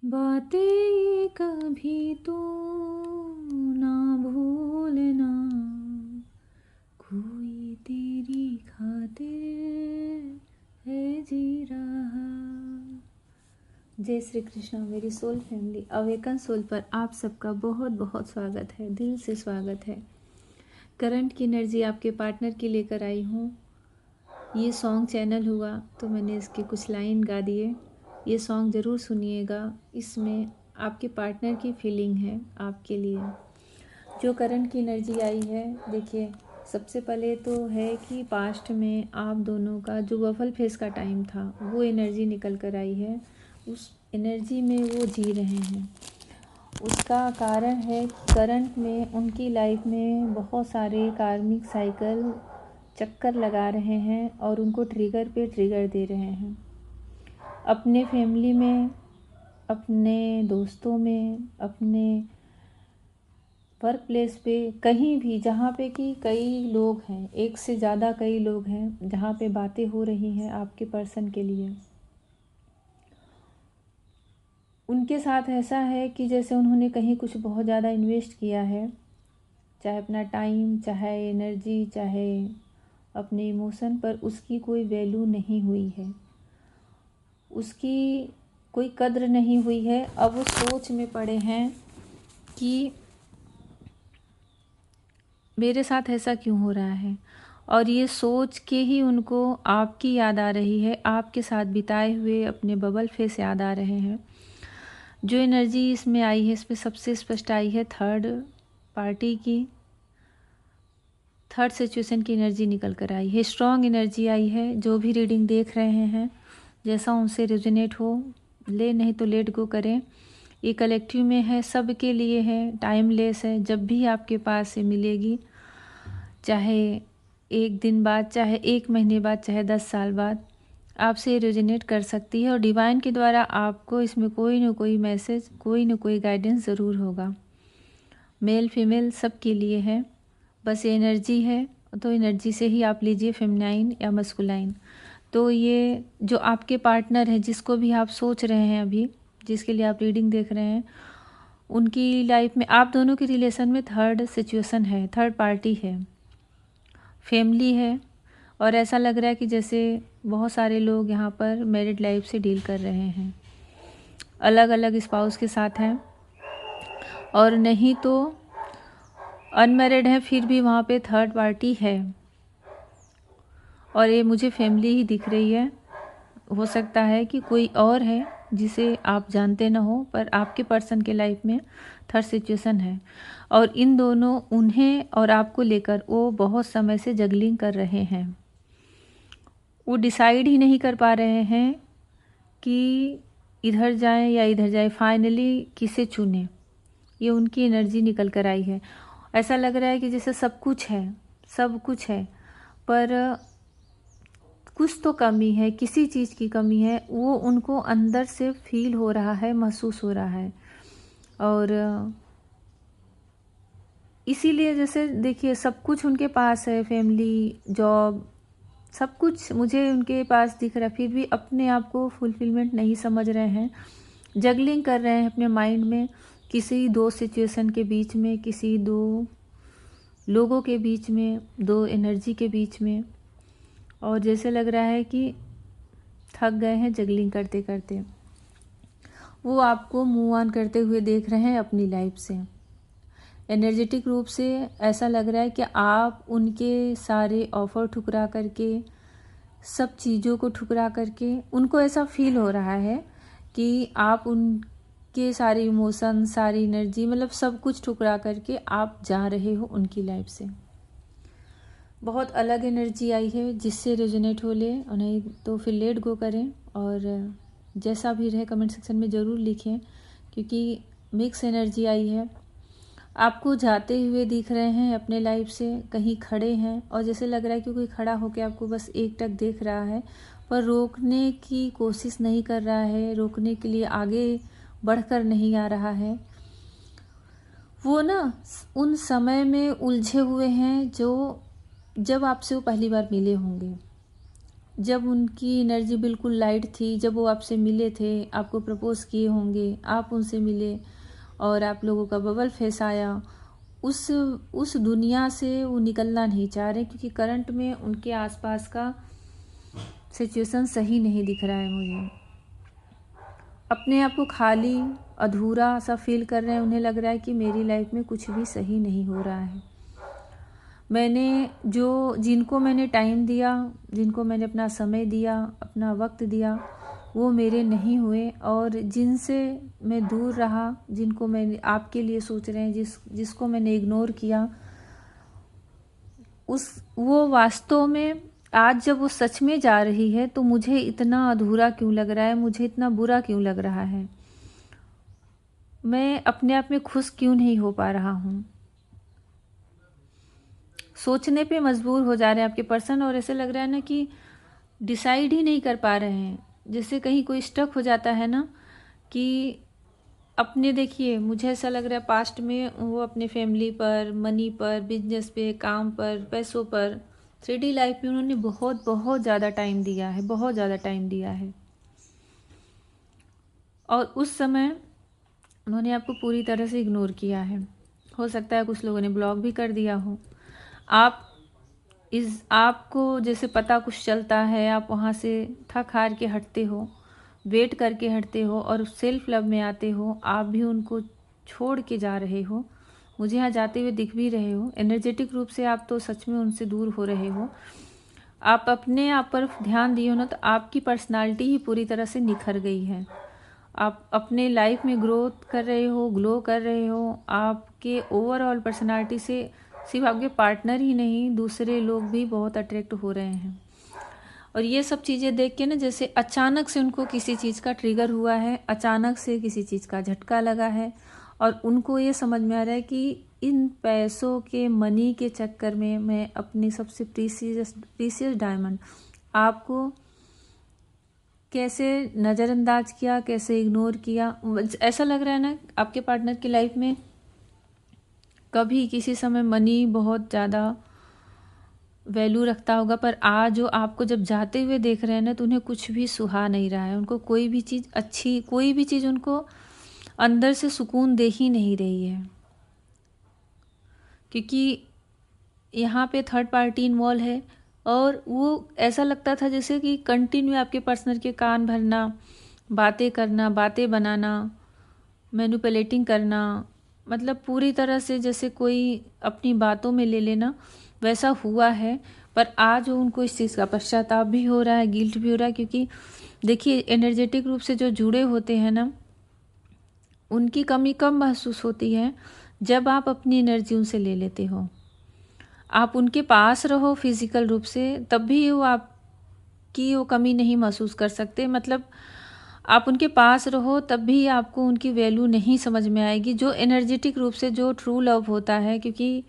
बातें कभी तो ना भूलना, कोई तेरी खातिर है जी रहा। जय श्री कृष्णा। मेरी सोल फैमिली अवेकन सोल पर आप सबका बहुत बहुत स्वागत है, दिल से स्वागत है। करंट की एनर्जी आपके पार्टनर की लेकर आई हूँ। ये सॉन्ग चैनल हुआ तो मैंने इसके कुछ लाइन गा दिए। ये सॉन्ग ज़रूर सुनिएगा, इसमें आपके पार्टनर की फीलिंग है आपके लिए। जो करंट की एनर्जी आई है, देखिए सबसे पहले तो है कि पास्ट में आप दोनों का जो वफल फेस का टाइम था वो एनर्जी निकल कर आई है। उस एनर्जी में वो जी रहे हैं। उसका कारण है करंट में उनकी लाइफ में बहुत सारे कार्मिक साइकिल चक्कर लगा रहे हैं और उनको ट्रिगर पे ट्रिगर दे रहे हैं। अपने फैमिली में, अपने दोस्तों में, अपने वर्क प्लेस पे, कहीं भी जहाँ पे कि कई लोग हैं, एक से ज़्यादा कई लोग हैं, जहाँ पे बातें हो रही हैं आपके पर्सन के लिए। उनके साथ ऐसा है कि जैसे उन्होंने कहीं कुछ बहुत ज़्यादा इन्वेस्ट किया है, चाहे अपना टाइम, चाहे एनर्जी, चाहे अपने इमोशन, पर उसकी कोई वैल्यू नहीं हुई है, उसकी कोई कद्र नहीं हुई है। अब वो सोच में पड़े हैं कि मेरे साथ ऐसा क्यों हो रहा है, और ये सोच के ही उनको आपकी याद आ रही है, आपके साथ बिताए हुए अपने बबल फेस याद आ रहे हैं। जो एनर्जी इसमें आई है, इसमें सबसे स्पष्ट आई है थर्ड पार्टी की, थर्ड सिचुएशन की एनर्जी निकल कर आई है। स्ट्रॉन्ग एनर्जी आई है। जो भी रीडिंग देख रहे हैं, जैसा उनसे रेजोनेट हो ले, नहीं तो लेट गो करें। ये कलेक्टिव में है, सबके लिए है, टाइमलेस है। जब भी आपके पास से मिलेगी, चाहे एक दिन बाद, चाहे एक महीने बाद, चाहे 10 साल बाद, आपसे रेजोनेट कर सकती है। और डिवाइन के द्वारा आपको इसमें कोई ना कोई मैसेज, कोई ना कोई गाइडेंस ज़रूर होगा। मेल फीमेल सब के लिए है। बस ये एनर्जी है, तो एनर्जी से ही आप लीजिए, फेमिनाइन या मस्कुलाइन। तो ये जो आपके पार्टनर है, जिसको भी आप सोच रहे हैं अभी, जिसके लिए आप रीडिंग देख रहे हैं, उनकी लाइफ में आप दोनों के रिलेशन में थर्ड सिचुएशन है, थर्ड पार्टी है, फैमिली है। और ऐसा लग रहा है कि जैसे बहुत सारे लोग यहाँ पर मैरिड लाइफ से डील कर रहे हैं, अलग अलग स्पाउस के साथ हैं, और नहीं तो अनमैरिड है, फिर भी वहाँ पे थर्ड पार्टी है। और ये मुझे फैमिली ही दिख रही है। हो सकता है कि कोई और है जिसे आप जानते ना हो, पर आपके पर्सन के लाइफ में थर्ड सिचुएशन है। और इन दोनों, उन्हें और आपको लेकर वो बहुत समय से जगलिंग कर रहे हैं। वो डिसाइड ही नहीं कर पा रहे हैं कि इधर जाएं या इधर जाएं, फाइनली किसे चुने। ये उनकी एनर्जी निकल कर आई है। ऐसा लग रहा है कि जैसे सब कुछ है, सब कुछ है, पर कुछ तो कमी है, किसी चीज़ की कमी है। वो उनको अंदर से फील हो रहा है, महसूस हो रहा है। और इसीलिए जैसे देखिए, सब कुछ उनके पास है, फैमिली, जॉब, सब कुछ मुझे उनके पास दिख रहा है, फिर भी अपने आप को फुलफिलमेंट नहीं समझ रहे हैं। जगलिंग कर रहे हैं अपने माइंड में, किसी दो सिचुएशन के बीच में, किसी दो लोगों के बीच में, दो एनर्जी के बीच में। और जैसे लग रहा है कि थक गए हैं जगलिंग करते करते। वो आपको मूव ऑन करते हुए देख रहे हैं अपनी लाइफ से। एनर्जेटिक रूप से ऐसा लग रहा है कि आप उनके सारे ऑफ़र ठुकरा करके, सब चीज़ों को ठुकरा करके, उनको ऐसा फील हो रहा है कि आप उनके सारे इमोशन, सारी एनर्जी, मतलब सब कुछ ठुकरा करके आप जा रहे हो उनकी लाइफ से। बहुत अलग एनर्जी आई है, जिससे रेजोनेट हो ले, और नहीं तो फिर लेट गो करें। और जैसा भी रहे कमेंट सेक्शन में ज़रूर लिखें, क्योंकि मिक्स एनर्जी आई है। आपको जाते हुए दिख रहे हैं अपने लाइफ से, कहीं खड़े हैं, और जैसे लग रहा है कि कोई खड़ा होकर आपको बस एकटक देख रहा है, पर रोकने की कोशिश नहीं कर रहा है, रोकने के लिए आगे बढ़कर नहीं आ रहा है। वो ना उन समय में उलझे हुए हैं जो जब आपसे वो पहली बार मिले होंगे। जब उनकी एनर्जी बिल्कुल लाइट थी, जब वो आपसे मिले थे, आपको प्रपोज किए होंगे, आप उनसे मिले और आप लोगों का बबल फेस आया, उस दुनिया से वो निकलना नहीं चाह रहे, क्योंकि करंट में उनके आसपास का सिचुएशन सही नहीं दिख रहा है मुझे। अपने आप को खाली अधूरा सा फील कर रहे हैं, उन्हें लग रहा है कि मेरी लाइफ में कुछ भी सही नहीं हो रहा है। जिनको मैंने टाइम दिया, जिनको मैंने अपना समय दिया, अपना वक्त दिया, वो मेरे नहीं हुए, और जिनसे मैं दूर रहा, जिनको मैंने आपके लिए सोच रहे हैं, जिसको मैंने इग्नोर किया, वो वास्तव में आज जब वो सच में जा रही है तो मुझे इतना अधूरा क्यों लग रहा है, मुझे इतना बुरा क्यों लग रहा है, मैं अपने आप में खुश क्यों नहीं हो पा रहा हूँ। सोचने पे मजबूर हो जा रहे हैं आपके पर्सन, और ऐसे लग रहा है ना कि डिसाइड ही नहीं कर पा रहे हैं। जैसे कहीं कोई स्टक हो जाता है ना, कि अपने, देखिए मुझे ऐसा लग रहा है पास्ट में वो अपने फैमिली पर, मनी पर, बिजनेस पे, काम पर, पैसों पर, 3D लाइफ में उन्होंने बहुत बहुत ज़्यादा टाइम दिया है, बहुत ज़्यादा टाइम दिया है, और उस समय उन्होंने आपको पूरी तरह से इग्नोर किया है। हो सकता है कुछ लोगों ने ब्लॉक भी कर दिया हो। आपको जैसे पता कुछ चलता है, आप वहाँ से थक हार के हटते हो, वेट करके हटते हो, और सेल्फ लव में आते हो। आप भी उनको छोड़ के जा रहे हो, मुझे यहाँ जाते हुए दिख भी रहे हो। एनर्जेटिक रूप से आप तो सच में उनसे दूर हो रहे हो। आप अपने आप पर ध्यान दिए हो ना, तो आपकी पर्सनालिटी ही पूरी तरह से निखर गई है। आप अपने लाइफ में ग्रोथ कर रहे हो, ग्लो कर रहे हो। आपके ओवरऑल पर्सनालिटी से सिर्फ आपके पार्टनर ही नहीं, दूसरे लोग भी बहुत अट्रैक्ट हो रहे हैं। और ये सब चीज़ें देख के ना, जैसे अचानक से उनको किसी चीज़ का ट्रिगर हुआ है, अचानक से किसी चीज़ का झटका लगा है, और उनको ये समझ में आ रहा है कि इन पैसों के, मनी के चक्कर में मैं अपनी सबसे प्रीसियस डायमंड आपको कैसे नज़रअंदाज किया, कैसे इग्नोर किया। ऐसा लग रहा है ना आपके पार्टनर की लाइफ में कभी किसी समय मनी बहुत ज़्यादा वैल्यू रखता होगा, पर आज जो आपको जब जाते हुए देख रहे हैं ना, तो उन्हें कुछ भी सुहा नहीं रहा है। उनको कोई भी चीज़ अच्छी, कोई भी चीज़ उनको अंदर से सुकून दे ही नहीं रही है, क्योंकि यहाँ पे थर्ड पार्टी इन्वॉल्व है। और वो ऐसा लगता था जैसे कि कंटिन्यू आपके पर्सनल के कान भरना, बातें करना, बातें बनाना, मैनिपुलेटिंग करना, मतलब पूरी तरह से जैसे कोई अपनी बातों में ले लेना, वैसा हुआ है। पर आज उनको इस चीज़ का पश्चाताप भी हो रहा है, गिल्ट भी हो रहा है, क्योंकि देखिए एनर्जेटिक रूप से जो जुड़े होते हैं ना, उनकी कमी कब महसूस होती है, जब आप अपनी एनर्जी उनसे ले लेते हो। आप उनके पास रहो फिजिकल रूप से, तब भी वो आपकी वो कमी नहीं महसूस कर सकते। मतलब आप उनके पास रहो तब भी आपको उनकी वैल्यू नहीं समझ में आएगी, जो एनर्जेटिक रूप से जो ट्रू लव होता है। क्योंकि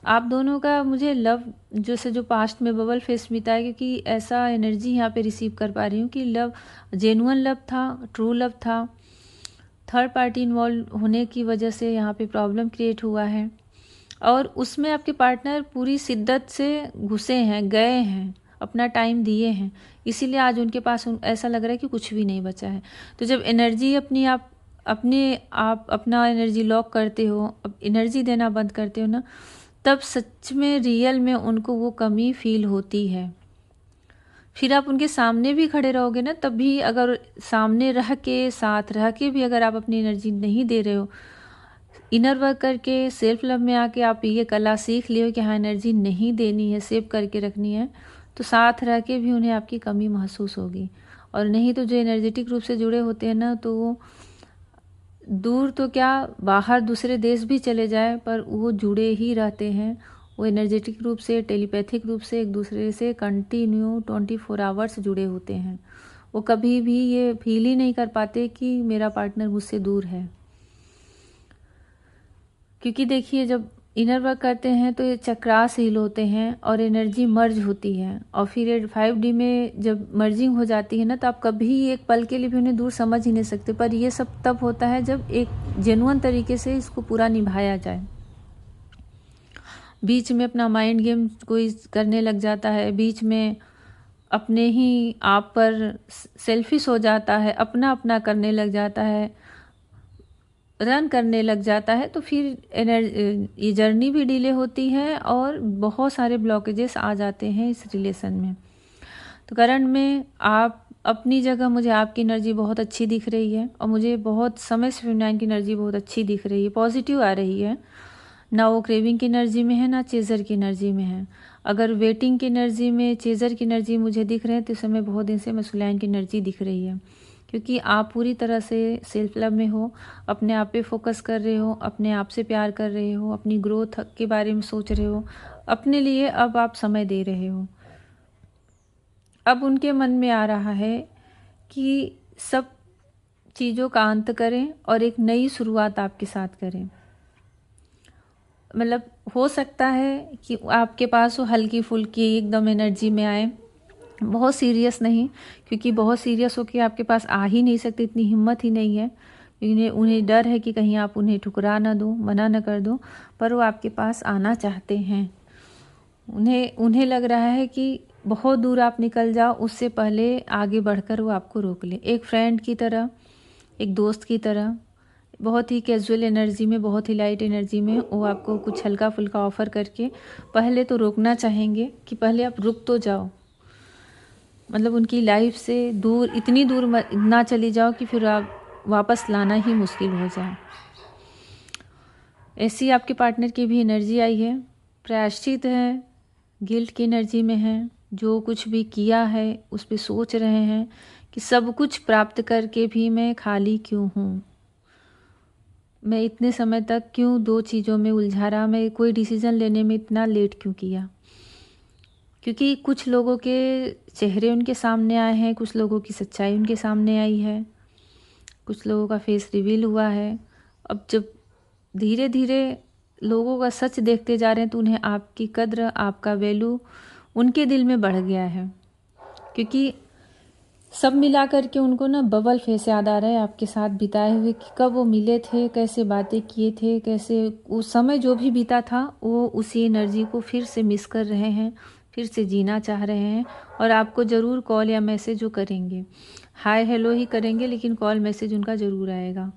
आप दोनों का मुझे लव जैसे जो पास्ट में बबल फेस बीता है, क्योंकि ऐसा एनर्जी यहाँ पे रिसीव कर पा रही हूँ कि लव जेन्युइन लव था, ट्रू लव था। थर्ड पार्टी इन्वॉल्व होने की वजह से यहाँ पे प्रॉब्लम क्रिएट हुआ है, और उसमें आपके पार्टनर पूरी शिद्दत से घुसे हैं, गए हैं, अपना टाइम दिए हैं। इसीलिए आज उनके पास ऐसा लग रहा है कि कुछ भी नहीं बचा है। तो जब एनर्जी आप अपना एनर्जी लॉक करते हो, अब एनर्जी देना बंद करते हो ना, तब सच में रियल में उनको वो कमी फील होती है। फिर आप उनके सामने भी खड़े रहोगे ना, तब भी अगर सामने रह के, साथ रह के भी अगर आप अपनी एनर्जी नहीं दे रहे हो, इनर वर्क करके, सेल्फ लव में आके आप ये कला सीख लियो कि हाँ एनर्जी नहीं देनी है, सेव करके रखनी है, तो साथ रह के भी उन्हें आपकी कमी महसूस होगी। और नहीं तो जो एनर्जेटिक रूप से जुड़े होते हैं ना, तो वो दूर तो क्या, बाहर दूसरे देश भी चले जाए, पर वो जुड़े ही रहते हैं। वो एनर्जेटिक रूप से, टेलीपैथिक रूप से एक दूसरे से कंटिन्यू 24 आवर्स जुड़े होते हैं। वो कभी भी ये फील ही नहीं कर पाते कि मेरा पार्टनर मुझसे दूर है। क्योंकि देखिए जब इनर वर्क करते हैं तो ये चक्रास हील होते हैं और एनर्जी मर्ज होती है, और फिर 5D में जब मर्जिंग हो जाती है ना, तो आप कभी एक पल के लिए भी उन्हें दूर समझ ही नहीं सकते। पर ये सब तब होता है जब एक जेन्युइन तरीके से इसको पूरा निभाया जाए। बीच में अपना माइंड गेम कोई करने लग जाता है, बीच में अपने ही आप पर सेल्फिश हो जाता है, अपना अपना करने लग जाता है, रन करने लग जाता है, तो फिर ये जर्नी भी डिले होती है और बहुत सारे ब्लॉकेजेस आ जाते हैं इस रिलेशन में। तो करंट में आप अपनी जगह, मुझे आपकी एनर्जी बहुत अच्छी दिख रही है और मुझे बहुत समय से फेमिनाइन की एनर्जी बहुत अच्छी दिख रही है, पॉजिटिव आ रही है। ना वो क्रेविंग की एनर्जी में है, ना चेज़र की एनर्जी में है। अगर वेटिंग की एनर्जी में चेज़र की एनर्जी मुझे दिख रहे हैं तो इस समय बहुत दिन से मस्कुलाइन की एनर्जी दिख रही है, क्योंकि आप पूरी तरह से सेल्फ लव में हो, अपने आप पे फोकस कर रहे हो, अपने आप से प्यार कर रहे हो, अपनी ग्रोथ के बारे में सोच रहे हो, अपने लिए अब आप समय दे रहे हो। अब उनके मन में आ रहा है कि सब चीज़ों का अंत करें और एक नई शुरुआत आपके साथ करें। मतलब हो सकता है कि आपके पास वो हल्की फुल्की एकदम एनर्जी में आए, बहुत सीरियस नहीं, क्योंकि बहुत सीरियस होकर आपके पास आ ही नहीं सकते, इतनी हिम्मत ही नहीं है। उन्हें डर है कि कहीं आप उन्हें ठुकरा ना दो, मना ना कर दो, पर वो आपके पास आना चाहते हैं। उन्हें लग रहा है कि बहुत दूर आप निकल जाओ, उससे पहले आगे बढ़कर वो आपको रोक ले। एक फ्रेंड की तरह, एक दोस्त की तरह, बहुत ही कैजुअल एनर्जी में, बहुत ही लाइट एनर्जी में वो आपको कुछ हल्का फुल्का ऑफ़र करके पहले तो रोकना चाहेंगे कि पहले आप रुक तो जाओ। मतलब उनकी लाइफ से दूर, इतनी दूर ना चली जाओ कि फिर आप वापस लाना ही मुश्किल हो जाए। ऐसी आपके पार्टनर की भी एनर्जी आई है, प्रायश्चित है, गिल्ट की एनर्जी में है, जो कुछ भी किया है उस पर सोच रहे हैं कि सब कुछ प्राप्त करके भी मैं खाली क्यों हूँ, मैं इतने समय तक क्यों दो चीज़ों में उलझा रहा, मैं कोई डिसीज़न लेने में इतना लेट क्यों किया। क्योंकि कुछ लोगों के चेहरे उनके सामने आए हैं, कुछ लोगों की सच्चाई उनके सामने आई है, कुछ लोगों का फेस रिवील हुआ है। अब जब धीरे धीरे लोगों का सच देखते जा रहे हैं तो उन्हें आपकी कद्र, आपका वैल्यू उनके दिल में बढ़ गया है। क्योंकि सब मिला कर के उनको ना बबल फेस याद आ रहा है आपके साथ बिताए हुए, कि कब वो मिले थे, कैसे बातें किए थे, कैसे उस समय जो भी बीता था वो उसी एनर्जी को फिर से मिस कर रहे हैं, फिर से जीना चाह रहे हैं। और आपको ज़रूर कॉल या मैसेज वो करेंगे, हाय हेलो ही करेंगे, लेकिन कॉल मैसेज उनका ज़रूर आएगा।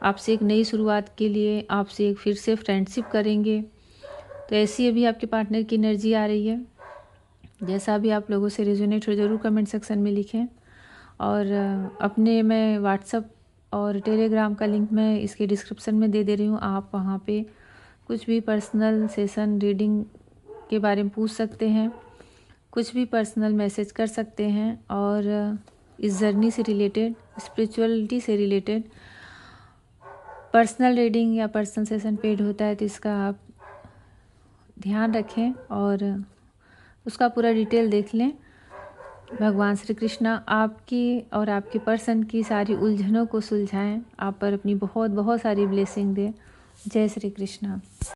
आपसे एक नई शुरुआत के लिए, आपसे एक फिर से फ्रेंडशिप करेंगे। तो ऐसी अभी आपके पार्टनर की एनर्जी आ रही है। जैसा भी आप लोगों से रेजोनेट हो ज़रूर कमेंट सेक्शन में लिखें। और अपने मैं व्हाट्सअप और टेलीग्राम का लिंक मैं इसके डिस्क्रिप्शन में दे रही हूँ। आप वहाँ पे कुछ भी पर्सनल सेशन रीडिंग के बारे में पूछ सकते हैं, कुछ भी पर्सनल मैसेज कर सकते हैं। और इस जर्नी से रिलेटेड, स्पिरिचुअलिटी से रिलेटेड पर्सनल रीडिंग या पर्सनल सेशन पेड होता है, तो इसका आप ध्यान रखें और उसका पूरा डिटेल देख लें। भगवान श्री कृष्णा आपकी और आपके पर्सन की सारी उलझनों को सुलझाएं, आप पर अपनी बहुत बहुत सारी ब्लेसिंग दें। जय श्री कृष्णा।